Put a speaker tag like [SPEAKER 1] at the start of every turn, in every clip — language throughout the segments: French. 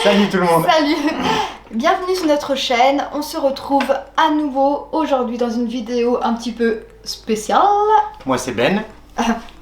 [SPEAKER 1] Salut tout le monde.
[SPEAKER 2] Salut. Bienvenue sur notre chaîne. On se retrouve à nouveau aujourd'hui dans une vidéo un petit peu spéciale.
[SPEAKER 1] Moi c'est Ben.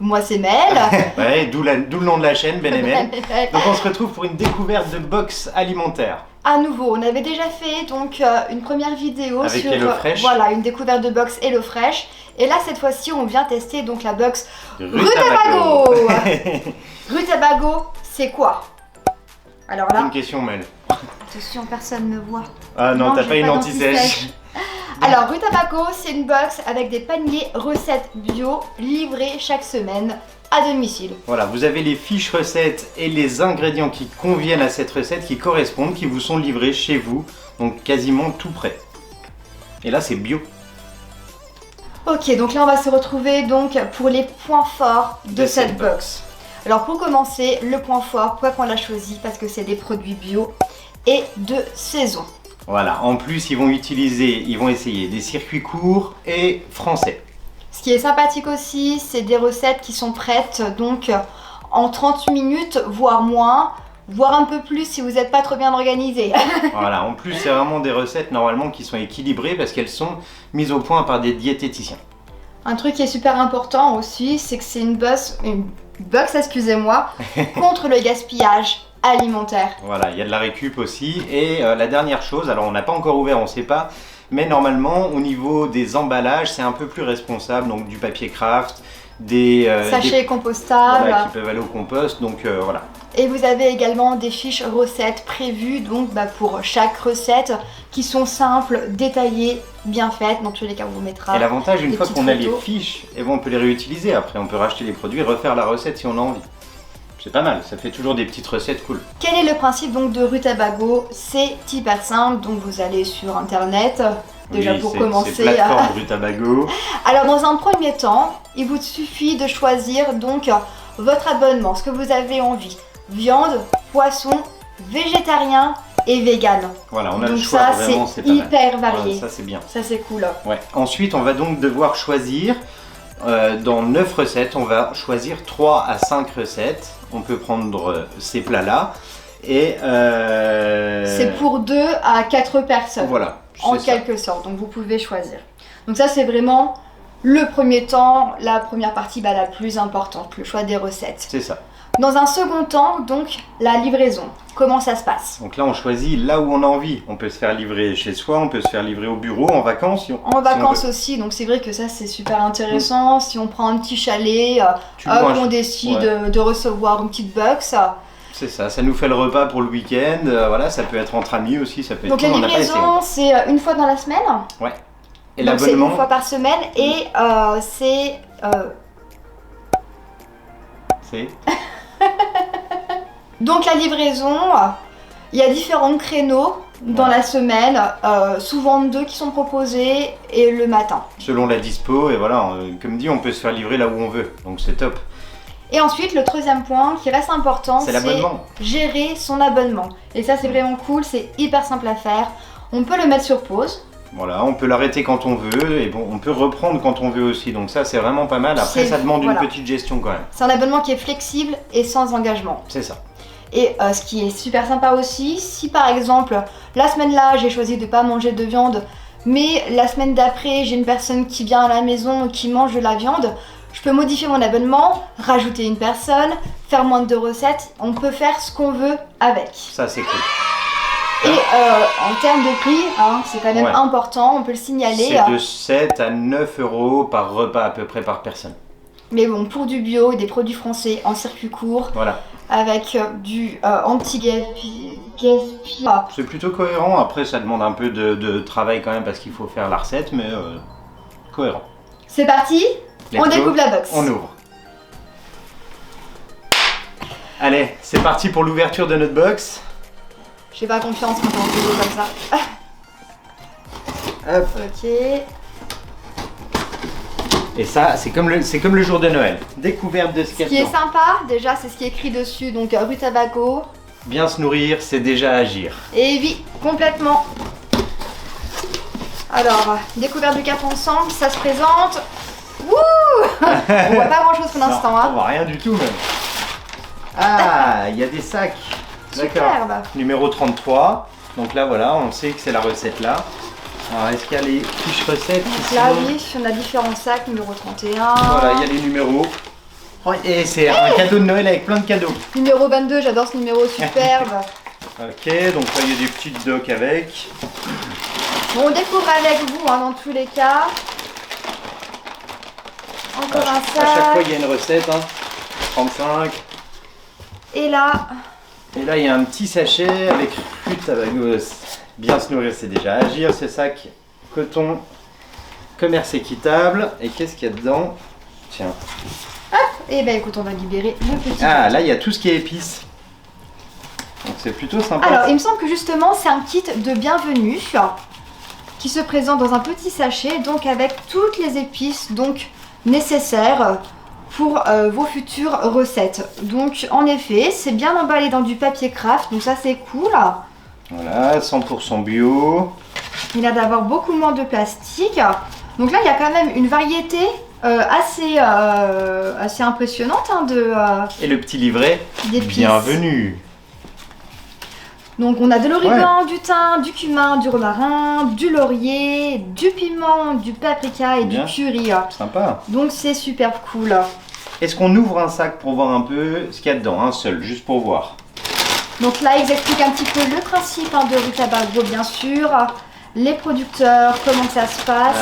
[SPEAKER 2] Moi c'est Mel.
[SPEAKER 1] Ouais, d'où le nom de la chaîne, Ben et Mel. Donc on se retrouve pour une découverte de box alimentaire.
[SPEAKER 2] À nouveau, on avait déjà fait donc une première vidéo
[SPEAKER 1] avec
[SPEAKER 2] sur
[SPEAKER 1] HelloFresh.
[SPEAKER 2] Voilà, une découverte de box HelloFresh. Et là cette fois-ci, on vient tester donc la box
[SPEAKER 1] Rutabago.
[SPEAKER 2] Rutabago, c'est quoi? Alors là,
[SPEAKER 1] Une question Mel.
[SPEAKER 2] attention, personne ne voit.
[SPEAKER 1] Ah non, t'as
[SPEAKER 2] j'ai
[SPEAKER 1] pas une anti-sèche.
[SPEAKER 2] Alors Rutabago, c'est une box avec des paniers recettes bio livrés chaque semaine à domicile.
[SPEAKER 1] Voilà, vous avez les fiches recettes et les ingrédients qui conviennent à cette recette, qui correspondent, qui vous sont livrés chez vous, donc quasiment tout prêt. Et là c'est bio.
[SPEAKER 2] Ok, donc là on va se retrouver donc pour les points forts de cette box. Alors pour commencer, le point fort, pourquoi on l'a choisi? Parce que c'est des produits bio et de saison.
[SPEAKER 1] Voilà, en plus ils vont essayer des circuits courts et français.
[SPEAKER 2] Ce qui est sympathique aussi, c'est des recettes qui sont prêtes donc en 30 minutes, voire moins, voire un peu plus si vous n'êtes pas trop bien organisé.
[SPEAKER 1] Voilà, en plus c'est vraiment des recettes normalement qui sont équilibrées parce qu'elles sont mises au point par des diététiciens.
[SPEAKER 2] Un truc qui est super important aussi, c'est que c'est une box, excusez-moi, contre le gaspillage alimentaire.
[SPEAKER 1] Voilà, il y a de la récup aussi. Et la dernière chose, alors on n'a pas encore ouvert, on ne sait pas, mais normalement au niveau des emballages, c'est un peu plus responsable, donc du papier craft, des
[SPEAKER 2] sachets compostables,
[SPEAKER 1] voilà, qui peuvent aller au compost, donc voilà.
[SPEAKER 2] Et vous avez également des fiches recettes prévues donc pour chaque recette qui sont simples, détaillées, bien faites. Dans tous les cas, on vous mettra.
[SPEAKER 1] Et l'avantage, une fois qu'on a les
[SPEAKER 2] photos.
[SPEAKER 1] fiches, et bon, on peut les réutiliser après, on peut racheter les produits et refaire la recette si on a envie. C'est pas mal, ça fait toujours des petites recettes cool.
[SPEAKER 2] Quel est le principe donc de Rutabago? C'est hyper simple, donc vous allez sur internet, déjà
[SPEAKER 1] oui,
[SPEAKER 2] pour
[SPEAKER 1] c'est
[SPEAKER 2] commencer.
[SPEAKER 1] plateforme Rutabago.
[SPEAKER 2] Alors dans un premier temps, il vous suffit de choisir donc votre abonnement, ce que vous avez envie. Viande, poisson, végétarien et vegan.
[SPEAKER 1] Voilà, on a
[SPEAKER 2] donc
[SPEAKER 1] le choix,
[SPEAKER 2] ça
[SPEAKER 1] vraiment,
[SPEAKER 2] c'est
[SPEAKER 1] pas mal.
[SPEAKER 2] hyper varié.
[SPEAKER 1] Voilà, ça c'est bien.
[SPEAKER 2] Ça c'est cool.
[SPEAKER 1] Ouais. Ensuite, on va donc devoir choisir, dans 9 recettes, on va choisir 3 à 5 recettes. On peut prendre ces plats-là. Et
[SPEAKER 2] c'est pour 2 à 4 personnes.
[SPEAKER 1] Voilà.
[SPEAKER 2] En quelque sorte, donc vous pouvez choisir. Donc ça c'est vraiment le premier temps, la première partie la plus importante, le choix des recettes.
[SPEAKER 1] C'est ça.
[SPEAKER 2] Dans un second temps, donc la livraison. Comment ça se passe?
[SPEAKER 1] Donc là on choisit là où on a envie. On peut se faire livrer chez soi, on peut se faire livrer au bureau, en vacances.
[SPEAKER 2] En vacances aussi, donc c'est vrai que ça c'est super intéressant. Si on prend un petit chalet, on décide de recevoir une petite box.
[SPEAKER 1] C'est ça, ça nous fait le repas pour le week-end, voilà, ça peut être entre amis aussi, ça peut être
[SPEAKER 2] donc
[SPEAKER 1] cool,
[SPEAKER 2] la livraison c'est une fois dans la semaine.
[SPEAKER 1] Ouais. Et
[SPEAKER 2] donc c'est
[SPEAKER 1] l'abonnement
[SPEAKER 2] une fois par semaine et c'est... Donc la livraison, il y a différents créneaux dans la semaine, souvent 2 qui sont proposés et le matin.
[SPEAKER 1] Selon la dispo, et voilà, comme dit, on peut se faire livrer là où on veut, donc c'est top.
[SPEAKER 2] Et ensuite, le troisième point qui reste important, c'est gérer son abonnement. Et ça, c'est vraiment cool, c'est hyper simple à faire. On peut le mettre sur pause.
[SPEAKER 1] Voilà, on peut l'arrêter quand on veut, et bon, on peut reprendre quand on veut aussi. Donc ça, c'est vraiment pas mal. Après, ça demande une petite gestion quand même.
[SPEAKER 2] C'est un abonnement qui est flexible et sans engagement.
[SPEAKER 1] C'est ça.
[SPEAKER 2] Et ce qui est super sympa aussi, si par exemple, la semaine là, j'ai choisi de ne pas manger de viande, mais la semaine d'après, j'ai une personne qui vient à la maison qui mange de la viande, je peux modifier mon abonnement, rajouter une personne, faire moins de recettes, on peut faire ce qu'on veut avec.
[SPEAKER 1] Ça c'est cool.
[SPEAKER 2] Et en termes de prix, c'est quand même important, on peut le signaler.
[SPEAKER 1] C'est de 7 à 9 € par repas à peu près par personne.
[SPEAKER 2] Mais bon, pour du bio et des produits français en circuit court, avec du anti-gaspillage.
[SPEAKER 1] C'est plutôt cohérent, après ça demande un peu de travail quand même parce qu'il faut faire la recette, mais cohérent.
[SPEAKER 2] C'est parti! On découvre la box.
[SPEAKER 1] On ouvre. Allez, c'est parti pour l'ouverture de notre box.
[SPEAKER 2] J'ai pas confiance quand on fait comme ça.
[SPEAKER 1] Hop.
[SPEAKER 2] Ok.
[SPEAKER 1] Et ça, c'est comme le jour de Noël. Découverte de ce
[SPEAKER 2] Ce qui est sympa, déjà, c'est ce qui est écrit dessus. Donc, Rutabago.
[SPEAKER 1] Bien se nourrir, c'est déjà agir.
[SPEAKER 2] Et oui, complètement. Alors, découverte du cap ensemble, ça se présente. Wouh! On voit pas grand chose pour l'instant.
[SPEAKER 1] On voit rien du tout même. Ah, il y a des sacs.
[SPEAKER 2] Superbe.
[SPEAKER 1] Numéro 33. Donc là, voilà, on sait que c'est la recette là. Alors, est-ce qu'il y a les fiches recettes qui
[SPEAKER 2] Donc là,
[SPEAKER 1] sont...
[SPEAKER 2] oui, on a différents sacs, numéro 31.
[SPEAKER 1] Voilà, il y a les numéros. Oh, et c'est un cadeau de Noël avec plein de cadeaux.
[SPEAKER 2] Numéro 22, j'adore ce numéro, superbe.
[SPEAKER 1] Ok, donc là, il y a des petites docks avec.
[SPEAKER 2] Bon, on découvre avec vous, hein, dans tous les cas. Encore un
[SPEAKER 1] À chaque
[SPEAKER 2] sac.
[SPEAKER 1] fois, il y a une recette. Hein. 35.
[SPEAKER 2] Et là,
[SPEAKER 1] Et là, il y a un petit sachet avec Rutabagos. Bien se nourrir, c'est déjà agir. Ce sac coton, commerce équitable. Et qu'est-ce qu'il y a dedans? Tiens.
[SPEAKER 2] et ben écoute, on va libérer le petit.
[SPEAKER 1] Ah, là, il y a tout ce qui est épices. Donc c'est plutôt sympa.
[SPEAKER 2] Alors, il me semble que justement, c'est un kit de bienvenue qui se présente dans un petit sachet, donc avec toutes les épices donc nécessaires pour vos futures recettes. Donc, en effet, c'est bien emballé dans du papier craft, donc ça c'est cool.
[SPEAKER 1] Voilà, 100% bio.
[SPEAKER 2] Il a d'avoir beaucoup moins de plastique. Donc là, il y a quand même une variété assez impressionnante hein,
[SPEAKER 1] Et le petit livret,
[SPEAKER 2] d'épices.
[SPEAKER 1] bienvenue.
[SPEAKER 2] Donc on a de l'origan, du thym, du cumin, du romarin, du laurier, du piment, du paprika et
[SPEAKER 1] Bien.
[SPEAKER 2] du curry.
[SPEAKER 1] Sympa.
[SPEAKER 2] Donc c'est super cool.
[SPEAKER 1] Est-ce qu'on ouvre un sac pour voir un peu ce qu'il y a dedans? Un seul, juste pour voir.
[SPEAKER 2] Donc là, ils expliquent un petit peu le principe hein, de Rutabaga, bien sûr, les producteurs, comment ça se passe.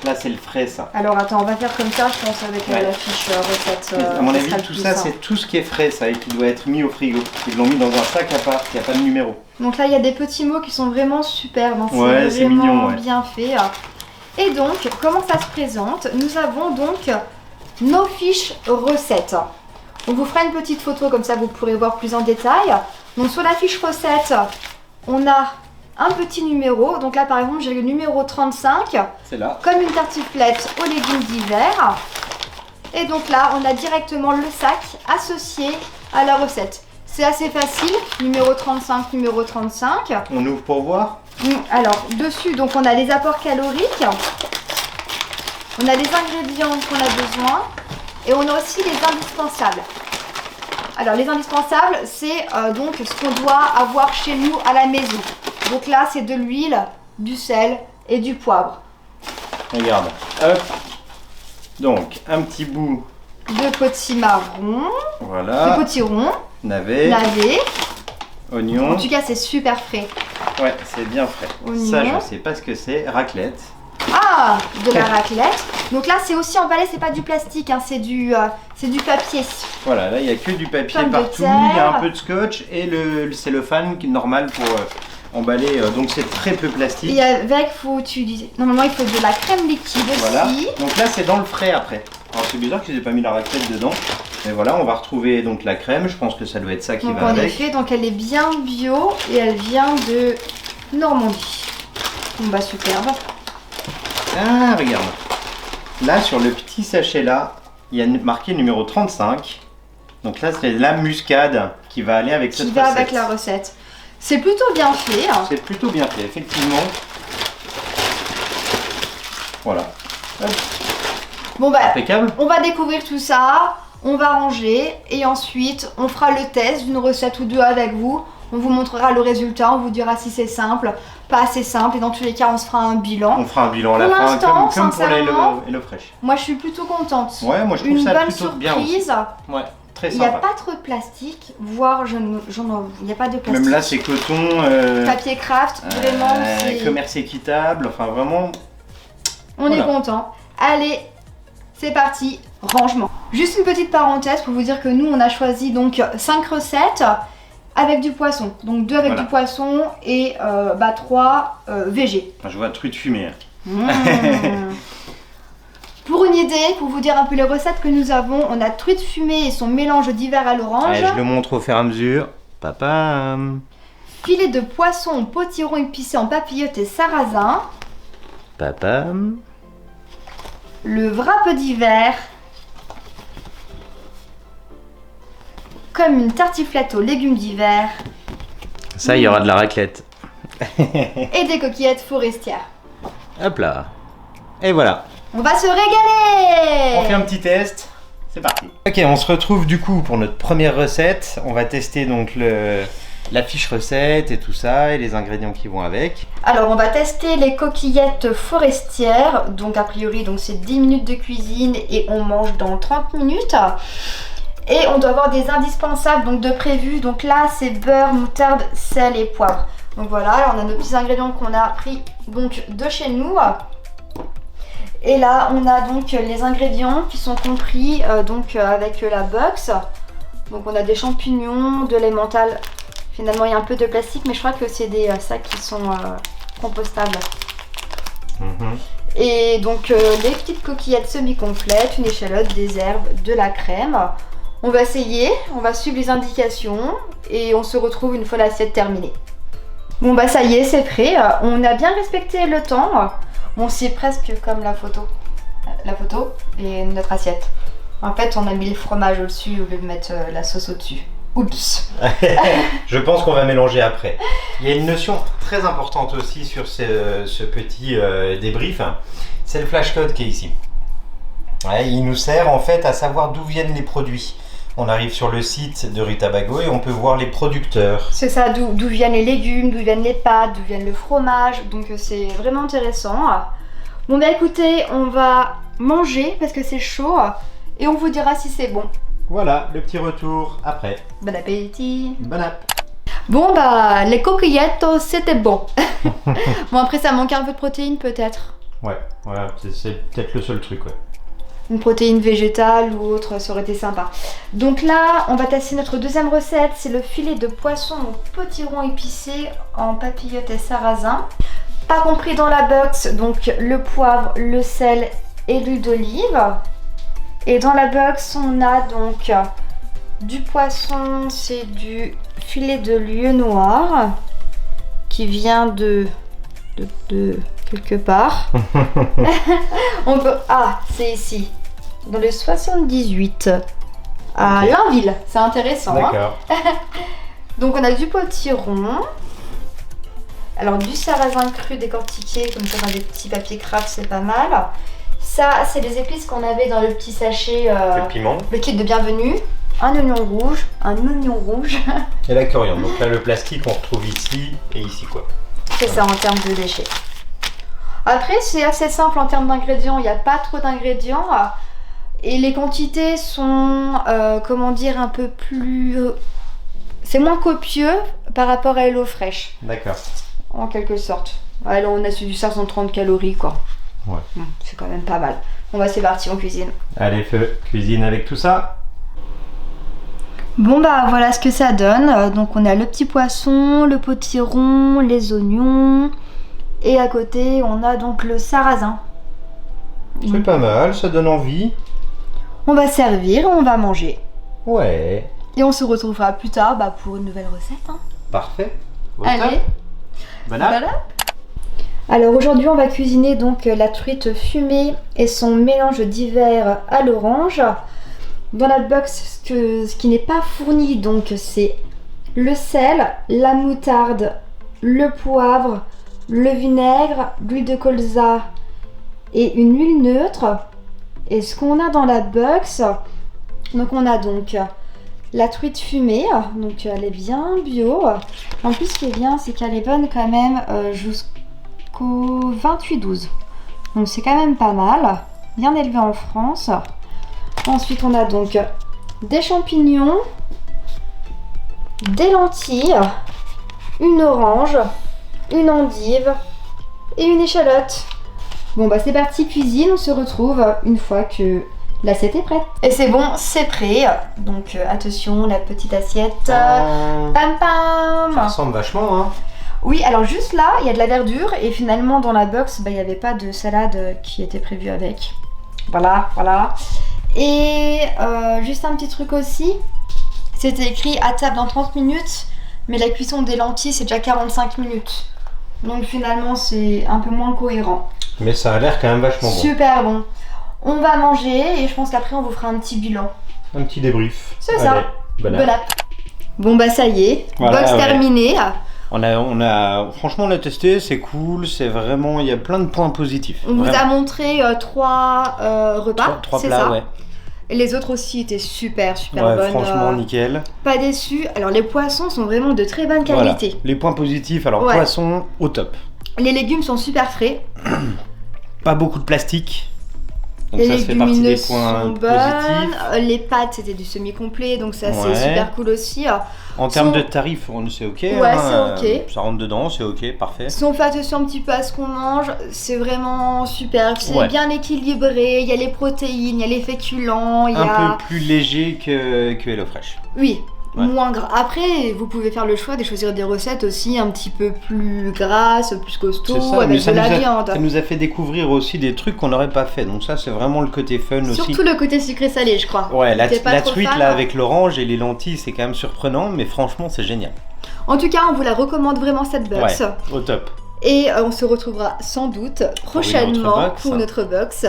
[SPEAKER 1] Là, c'est le frais, ça.
[SPEAKER 2] Alors attends, on va faire comme ça, je pense, avec
[SPEAKER 1] Ouais.
[SPEAKER 2] la fiche recette.
[SPEAKER 1] À mon
[SPEAKER 2] ça
[SPEAKER 1] avis,
[SPEAKER 2] sera le
[SPEAKER 1] tout
[SPEAKER 2] plus
[SPEAKER 1] ça,
[SPEAKER 2] simple.
[SPEAKER 1] c'est tout ce qui est frais, ça, et qui doit être mis au frigo. Ils l'ont mis dans un sac à part, il n'y a pas de numéro.
[SPEAKER 2] Donc là, il y a des petits mots qui sont vraiment superbes. Hein,
[SPEAKER 1] Ouais, c'est
[SPEAKER 2] vraiment
[SPEAKER 1] mignon, ouais.
[SPEAKER 2] bien fait. Et donc, comment ça se présente? Nous avons donc nos fiches recettes. On vous fera une petite photo, comme ça vous pourrez voir plus en détail. Donc sur la fiche recette, on a un petit numéro. Donc là, par exemple, j'ai le numéro 35,
[SPEAKER 1] C'est là.
[SPEAKER 2] comme une tartiflette aux légumes d'hiver. Et donc là, on a directement le sac associé à la recette. C'est assez facile, numéro 35, numéro 35.
[SPEAKER 1] On ouvre pour voir.
[SPEAKER 2] Alors, dessus, donc on a les apports caloriques, on a les ingrédients qu'on a besoin, et on a aussi les indispensables. Alors, les indispensables, c'est donc ce qu'on doit avoir chez nous à la maison. Donc là, c'est de l'huile, du sel et du poivre.
[SPEAKER 1] Regarde. Hop. Donc, un petit bout.
[SPEAKER 2] De potimarron, de
[SPEAKER 1] Voilà.
[SPEAKER 2] potiron,
[SPEAKER 1] Navet.
[SPEAKER 2] navet. En
[SPEAKER 1] Oignon.
[SPEAKER 2] tout cas, c'est super frais.
[SPEAKER 1] Ouais, c'est bien frais.
[SPEAKER 2] Oignon.
[SPEAKER 1] Ça, je sais pas ce que c'est. Raclette.
[SPEAKER 2] Ah, de la raclette. Donc là, c'est aussi emballé, c'est pas du plastique, hein, c'est du papier.
[SPEAKER 1] Voilà, là, il n'y a que du papier
[SPEAKER 2] Pomme de
[SPEAKER 1] partout.
[SPEAKER 2] terre.
[SPEAKER 1] Il y a un peu de scotch et le cellophane qui est normal pour emballer. Donc, c'est très peu plastique.
[SPEAKER 2] Et avec, faut utiliser. Normalement, il faut de la crème liquide
[SPEAKER 1] Voilà.
[SPEAKER 2] aussi.
[SPEAKER 1] Donc là, c'est dans le frais après. Alors, c'est bizarre qu'ils aient pas mis la raclette dedans. Mais voilà, on va retrouver donc la crème. Je pense que ça doit être ça qui
[SPEAKER 2] Donc
[SPEAKER 1] va
[SPEAKER 2] en
[SPEAKER 1] avec.
[SPEAKER 2] effet, donc elle est bien bio et elle vient de Normandie. Bon bah superbe.
[SPEAKER 1] Ah, regarde. Là, sur le petit sachet là, il y a marqué numéro 35. Donc là, c'est la muscade qui va aller avec
[SPEAKER 2] Qui
[SPEAKER 1] cette
[SPEAKER 2] va
[SPEAKER 1] recette.
[SPEAKER 2] avec la recette. C'est plutôt bien fait. Hein.
[SPEAKER 1] C'est plutôt bien fait, effectivement. Voilà. Hop,
[SPEAKER 2] Bon bah,
[SPEAKER 1] impeccable.
[SPEAKER 2] on va découvrir tout ça, on va ranger et ensuite on fera le test d'une recette ou deux avec vous. On vous montrera le résultat, on vous dira si c'est simple, pas assez simple et dans tous les cas on se fera un bilan.
[SPEAKER 1] On fera un bilan à la
[SPEAKER 2] Pour
[SPEAKER 1] fin,
[SPEAKER 2] l'instant,
[SPEAKER 1] comme pour les
[SPEAKER 2] sincèrement,
[SPEAKER 1] Hello Fresh.
[SPEAKER 2] Moi je suis plutôt contente.
[SPEAKER 1] Ouais, moi je trouve
[SPEAKER 2] Une
[SPEAKER 1] ça
[SPEAKER 2] bonne
[SPEAKER 1] plutôt bien aussi.
[SPEAKER 2] surprise.
[SPEAKER 1] Ouais, très
[SPEAKER 2] Il n'y a
[SPEAKER 1] sympa.
[SPEAKER 2] pas trop de plastique, voire il n'y a pas de plastique.
[SPEAKER 1] Même là, c'est coton.
[SPEAKER 2] Papier craft, vraiment, c'est...
[SPEAKER 1] commerce équitable, enfin vraiment.
[SPEAKER 2] On
[SPEAKER 1] Voilà.
[SPEAKER 2] est content. Allez, c'est parti, rangement. Juste une petite parenthèse pour vous dire que nous, on a choisi donc 5 recettes avec du poisson. Donc 2 avec
[SPEAKER 1] Voilà.
[SPEAKER 2] du poisson et 3 végé.
[SPEAKER 1] Enfin, je vois truite fumée.
[SPEAKER 2] Mmh. Pour une idée, pour vous dire un peu les recettes que nous avons, on a truite fumée et son mélange d'hiver à l'orange.
[SPEAKER 1] Allez, je le montre au fur et à mesure. Papa.
[SPEAKER 2] Filet de poisson au potiron épicé en papillote et sarrasin.
[SPEAKER 1] Papa.
[SPEAKER 2] Le wrap d'hiver. Comme une tartiflette aux légumes d'hiver.
[SPEAKER 1] Ça, il y aura de la raclette.
[SPEAKER 2] Et des coquillettes forestières.
[SPEAKER 1] Hop là. Et voilà.
[SPEAKER 2] On va se régaler!
[SPEAKER 1] On fait un petit test. C'est parti. Ok, on se retrouve du coup pour notre première recette. On va tester donc la fiche recette et tout ça et les ingrédients qui vont avec.
[SPEAKER 2] Alors on va tester les coquillettes forestières, donc a priori donc c'est 10 minutes de cuisine et on mange dans 30 minutes. Et on doit avoir des indispensables donc de prévu, donc là c'est beurre, moutarde, sel et poivre. Donc voilà, on a nos petits ingrédients qu'on a pris donc de chez nous. Et là on a donc les ingrédients qui sont compris avec la box. Donc on a des champignons, de l'emmental. Finalement il y a un peu de plastique mais je crois que c'est des sacs qui sont compostables. Et donc les petites coquillettes semi-complètes, une échalote, des herbes, de la crème. On va essayer, on va suivre les indications et on se retrouve une fois l'assiette terminée. Bon bah ça y est, c'est prêt. On a bien respecté le temps. Bon, c'est presque comme la photo. La photo et notre assiette. En fait, on a mis le fromage au-dessus au lieu de mettre la sauce au-dessus. Oups.
[SPEAKER 1] Je pense qu'on va mélanger après. Il y a une notion très importante aussi sur ce petit débrief. C'est le flashcode qui est ici. Ouais, il nous sert en fait à savoir d'où viennent les produits. On arrive sur le site de Rutabaga et on peut voir les producteurs.
[SPEAKER 2] C'est ça, d'où viennent les légumes, d'où viennent les pâtes, d'où viennent le fromage. Donc c'est vraiment intéressant. Bon bah écoutez, on va manger parce que c'est chaud et on vous dira si c'est bon.
[SPEAKER 1] Voilà, le petit retour après.
[SPEAKER 2] Bon appétit.
[SPEAKER 1] Bon app.
[SPEAKER 2] Bon bah les coquillettes c'était bon. Bon après ça manque un peu de protéines peut-être.
[SPEAKER 1] Ouais, voilà, c'est peut-être le seul truc, ouais.
[SPEAKER 2] Une protéine végétale ou autre, ça aurait été sympa. Donc là, on va tester notre deuxième recette. C'est le filet de poisson au potiron épicé en papillote et sarrasin. Pas compris dans la box, donc le poivre, le sel et l'huile d'olive. Et dans la box, on a donc du poisson, c'est du filet de lieu noir qui vient de quelque part. On peut... Ah, c'est ici. Dans le 78. À Blainville. C'est intéressant.
[SPEAKER 1] D'accord.
[SPEAKER 2] Donc on a du potiron. Alors du sarrasin cru décortiqué, comme ça dans des petits papiers craft, c'est pas mal. Ça, c'est les épices qu'on avait dans le petit sachet.
[SPEAKER 1] Le piment.
[SPEAKER 2] Le kit de bienvenue. Un oignon rouge.
[SPEAKER 1] Et la coriandre. Donc là, le plastique, on retrouve ici et ici, quoi.
[SPEAKER 2] C'est ça en termes de déchets. Après, c'est assez simple en termes d'ingrédients. Il n'y a pas trop d'ingrédients. Et les quantités sont, un peu plus... c'est moins copieux par rapport à l'eau fraîche.
[SPEAKER 1] D'accord.
[SPEAKER 2] En quelque sorte. Alors, on a du 530 calories, quoi.
[SPEAKER 1] Ouais.
[SPEAKER 2] C'est quand même pas mal. Bon, bah, c'est parti, on cuisine.
[SPEAKER 1] Allez, feu, cuisine avec tout ça.
[SPEAKER 2] Bon, bah, voilà ce que ça donne. Donc, on a le petit poisson, le potiron, les oignons. Et à côté, on a donc le sarrasin.
[SPEAKER 1] C'est pas mal, ça donne envie.
[SPEAKER 2] On va servir, on va manger.
[SPEAKER 1] Ouais.
[SPEAKER 2] Et on se retrouvera plus tard pour une nouvelle recette.
[SPEAKER 1] Parfait.
[SPEAKER 2] Allez.
[SPEAKER 1] Bon app.
[SPEAKER 2] Alors aujourd'hui, on va cuisiner donc la truite fumée et son mélange d'hiver à l'orange. Dans la box, ce qui n'est pas fourni, donc c'est le sel, la moutarde, le poivre, le vinaigre, l'huile de colza et une huile neutre. Et ce qu'on a dans la box, donc on a donc la truite fumée, donc elle est bien bio. En plus, ce qui est bien, c'est qu'elle est bonne quand même jusqu'au 28-12. Donc c'est quand même pas mal, bien élevé en France. Ensuite, on a donc des champignons, des lentilles, une orange, une endive et une échalote. Bon bah c'est parti cuisine, on se retrouve une fois que l'assiette est prête. Et c'est bon, c'est prêt. Donc attention, la petite assiette. Pam pam.
[SPEAKER 1] Ça ressemble vachement, hein.
[SPEAKER 2] Oui, alors juste là, il y a de la verdure et finalement dans la box, il n'y avait pas de salade qui était prévue avec. Voilà. Et juste un petit truc aussi, c'était écrit à table dans 30 minutes, mais la cuisson des lentilles c'est déjà 45 minutes. Donc finalement c'est un peu moins cohérent.
[SPEAKER 1] Mais ça a l'air quand même vachement bon.
[SPEAKER 2] Super bon. On va manger et je pense qu'après on vous fera un petit bilan.
[SPEAKER 1] Un petit débrief.
[SPEAKER 2] C'est ça.
[SPEAKER 1] Bon
[SPEAKER 2] app. Bon bah ça y est,
[SPEAKER 1] voilà,
[SPEAKER 2] box terminée.
[SPEAKER 1] Franchement on a testé, c'est cool, c'est vraiment, il y a plein de points positifs.
[SPEAKER 2] On vous a montré 3 repas,
[SPEAKER 1] trois
[SPEAKER 2] c'est
[SPEAKER 1] plats,
[SPEAKER 2] ça.
[SPEAKER 1] ouais.
[SPEAKER 2] Et les autres aussi étaient super
[SPEAKER 1] Ouais,
[SPEAKER 2] bonnes.
[SPEAKER 1] franchement, nickel.
[SPEAKER 2] Pas déçu. Alors les poissons sont vraiment de très bonne
[SPEAKER 1] Voilà.
[SPEAKER 2] qualité.
[SPEAKER 1] Les points positifs, alors
[SPEAKER 2] Ouais.
[SPEAKER 1] poisson, au top.
[SPEAKER 2] Les légumes sont super frais.
[SPEAKER 1] Pas beaucoup de plastique. Donc
[SPEAKER 2] Les
[SPEAKER 1] ça fait partie des
[SPEAKER 2] légumineuses
[SPEAKER 1] points
[SPEAKER 2] sont
[SPEAKER 1] positifs.
[SPEAKER 2] bonnes. Les pâtes, c'était du semi-complet, donc ça c'est
[SPEAKER 1] Ouais.
[SPEAKER 2] super cool aussi.
[SPEAKER 1] En termes
[SPEAKER 2] Sont-
[SPEAKER 1] de tarifs, c'est ok.
[SPEAKER 2] Ouais, c'est ok.
[SPEAKER 1] Ça rentre dedans, c'est ok, parfait.
[SPEAKER 2] Si on fait attention un petit peu à ce qu'on mange, c'est vraiment super. C'est
[SPEAKER 1] Ouais.
[SPEAKER 2] bien équilibré. Il y a les protéines, il y a les féculents, il y
[SPEAKER 1] Un
[SPEAKER 2] a.
[SPEAKER 1] peu plus léger que HelloFresh.
[SPEAKER 2] Oui,
[SPEAKER 1] Ouais.
[SPEAKER 2] moins gras. Après, vous pouvez faire le choix de choisir des recettes aussi un petit peu plus grasses, plus costauds,
[SPEAKER 1] C'est ça, mais
[SPEAKER 2] avec
[SPEAKER 1] ça
[SPEAKER 2] de la
[SPEAKER 1] nous a-
[SPEAKER 2] viande.
[SPEAKER 1] Ça nous a fait découvrir aussi des trucs qu'on n'aurait pas fait. Donc ça, c'est vraiment le côté fun aussi.
[SPEAKER 2] Surtout le côté sucré-salé, je crois.
[SPEAKER 1] Ouais, la
[SPEAKER 2] T'es pas trop
[SPEAKER 1] truite
[SPEAKER 2] fan,
[SPEAKER 1] là
[SPEAKER 2] hein.
[SPEAKER 1] avec l'orange et les lentilles, c'est quand même surprenant, mais franchement, c'est génial.
[SPEAKER 2] En tout cas, on vous la recommande vraiment cette box.
[SPEAKER 1] Ouais, au top.
[SPEAKER 2] Et on se retrouvera sans doute prochainement
[SPEAKER 1] box.
[SPEAKER 2] pour notre box.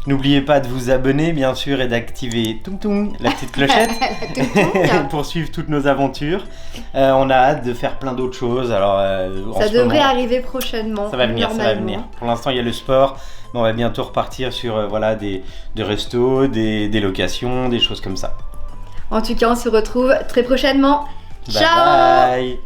[SPEAKER 1] N'oubliez pas de vous abonner, bien sûr, et d'activer toum toum, la petite clochette. pour suivre toutes nos aventures. On a hâte de faire plein d'autres choses. Alors, en
[SPEAKER 2] Ça
[SPEAKER 1] ce
[SPEAKER 2] devrait
[SPEAKER 1] moment,
[SPEAKER 2] arriver prochainement.
[SPEAKER 1] ça va venir, ça va
[SPEAKER 2] normalement.
[SPEAKER 1] venir. Pour l'instant, il y a le sport, mais on va bientôt repartir sur voilà, des restos, des locations, des choses comme ça.
[SPEAKER 2] En tout cas, on se retrouve très prochainement.
[SPEAKER 1] Bye
[SPEAKER 2] Ciao.
[SPEAKER 1] bye.